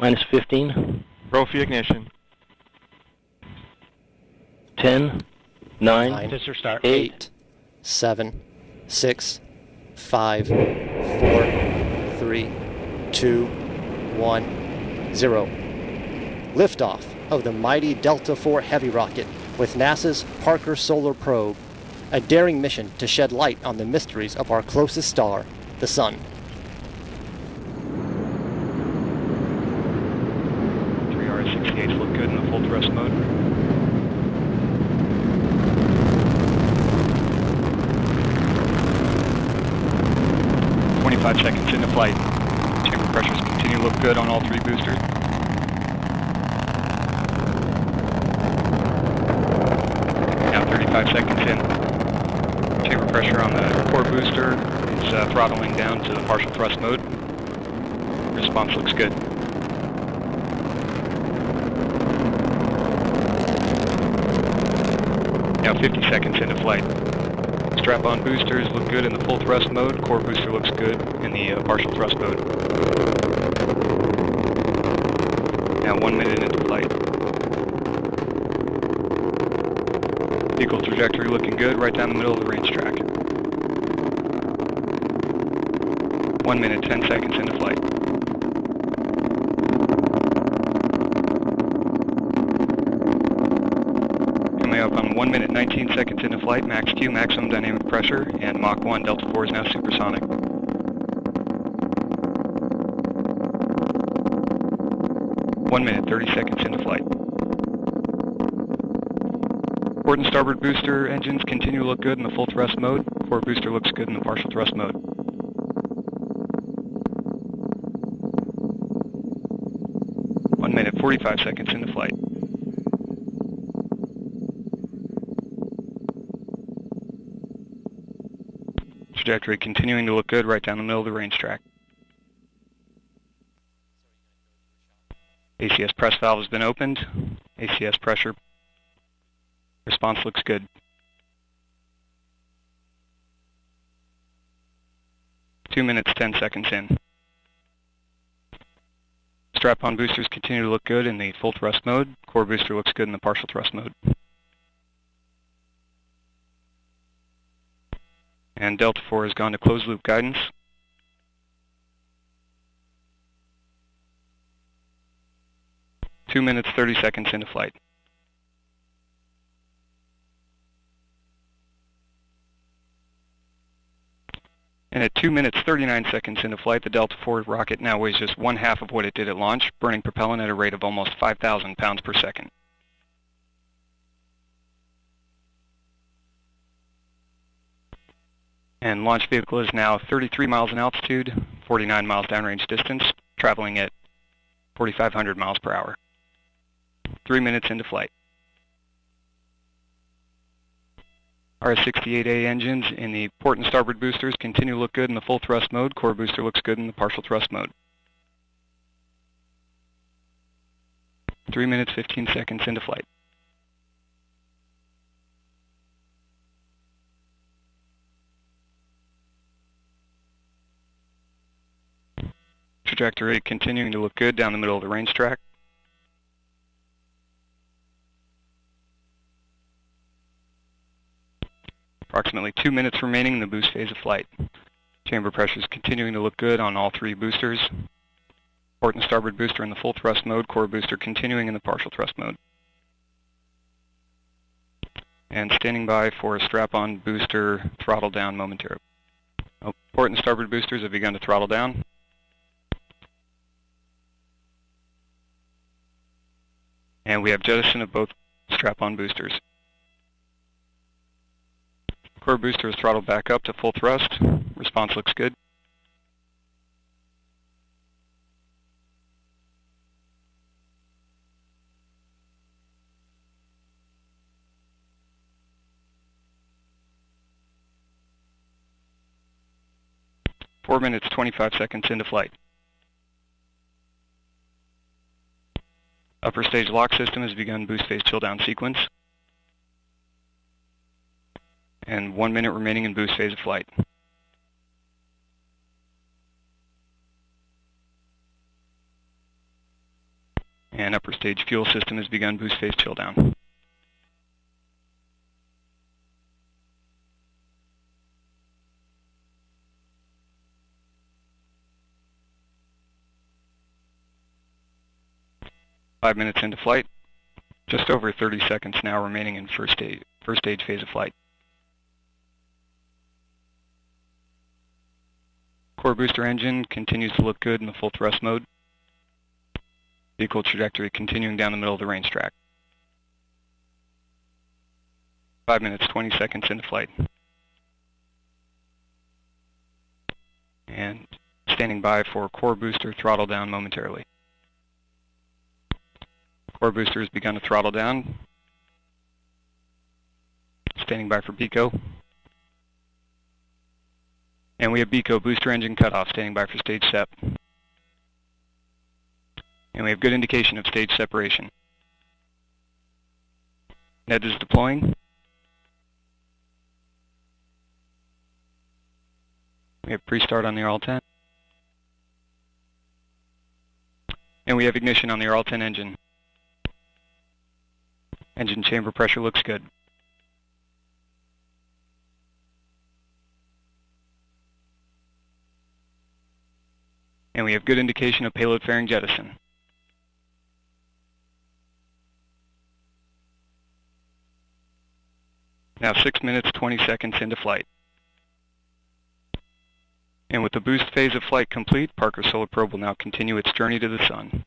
Minus 15. Roll for ignition. 10, 9, Tester start. 8, 7, 6, 5, 4, 3, 2, 1, 0. Liftoff of the mighty Delta IV Heavy rocket with NASA's Parker Solar Probe, a daring mission to shed light on the mysteries of our closest star, the Sun. 3R68 look good in the full thrust mode. Five seconds into flight. Chamber pressures continue to look good on all three boosters. Now 35 seconds in. Chamber pressure on the core booster is throttling down to the partial thrust mode. Response looks good. Now 50 seconds into flight. Strap-on boosters look good in the full thrust mode. Core booster looks good in the partial thrust mode. Now 1 minute into flight. Vehicle trajectory looking good right down the middle of the range track. 1 minute, 10 seconds into flight. Coming up on 1 minute, 19 seconds into flight, max Q, maximum dynamic pressure, and Mach 1 Delta IV is now supersonic. 1 minute, 30 seconds into flight. Port and starboard booster engines continue to look good in the full thrust mode. Core booster looks good in the partial thrust mode. 1 minute, 45 seconds into flight. Trajectory continuing to look good right down the middle of the range track. ACS press valve has been opened. ACS pressure response looks good. Two minutes, 10 seconds in. Strap-on boosters continue to look good in the full thrust mode. Core booster looks good in the partial thrust mode. And Delta IV has gone to closed loop guidance. Two minutes, 30 seconds into flight. And at 2 minutes, 39 seconds into flight, the Delta IV rocket now weighs just 1/2 of what it did at launch, burning propellant at a rate of almost 5,000 pounds per second. And launch vehicle is now 33 miles in altitude, 49 miles downrange distance, traveling at 4,500 miles per hour. 3 minutes into flight. RS-68A engines in the port and starboard boosters continue to look good in the full thrust mode. Core booster looks good in the partial thrust mode. 3 minutes, 15 seconds into flight. Trajectory continuing to look good down the middle of the range track. Approximately 2 minutes remaining in the boost phase of flight. Chamber pressures continuing to look good on all three boosters. Port and starboard booster in the full thrust mode. Core booster continuing in the partial thrust mode. And standing by for a strap-on booster throttle down momentarily. Port and starboard boosters have begun to throttle down. And we have jettison of both strap-on boosters. Core booster is throttled back up to full thrust. Response looks good. Four minutes, 25 seconds into flight. Upper stage lock system has begun boost phase chill down sequence. And 1 minute remaining in boost phase of flight. And upper stage fuel system has begun boost phase chill down. Five minutes into flight. Just over 30 seconds now remaining in first stage phase of flight. Core booster engine continues to look good in the full thrust mode. Vehicle trajectory continuing down the middle of the range track. 5 minutes, 20 seconds into flight. And standing by for core booster throttle down momentarily. Core booster has begun to throttle down. Standing by for BECO. And we have BECO booster engine cutoff, standing by for stage sep. And we have good indication of stage separation. NED is deploying. We have pre-start on the RL-10. And we have ignition on the RL-10 engine. Engine chamber pressure looks good. And we have good indication of payload fairing jettison. Now 6 minutes, 20 seconds into flight. And with the boost phase of flight complete, Parker Solar Probe will now continue its journey to the Sun.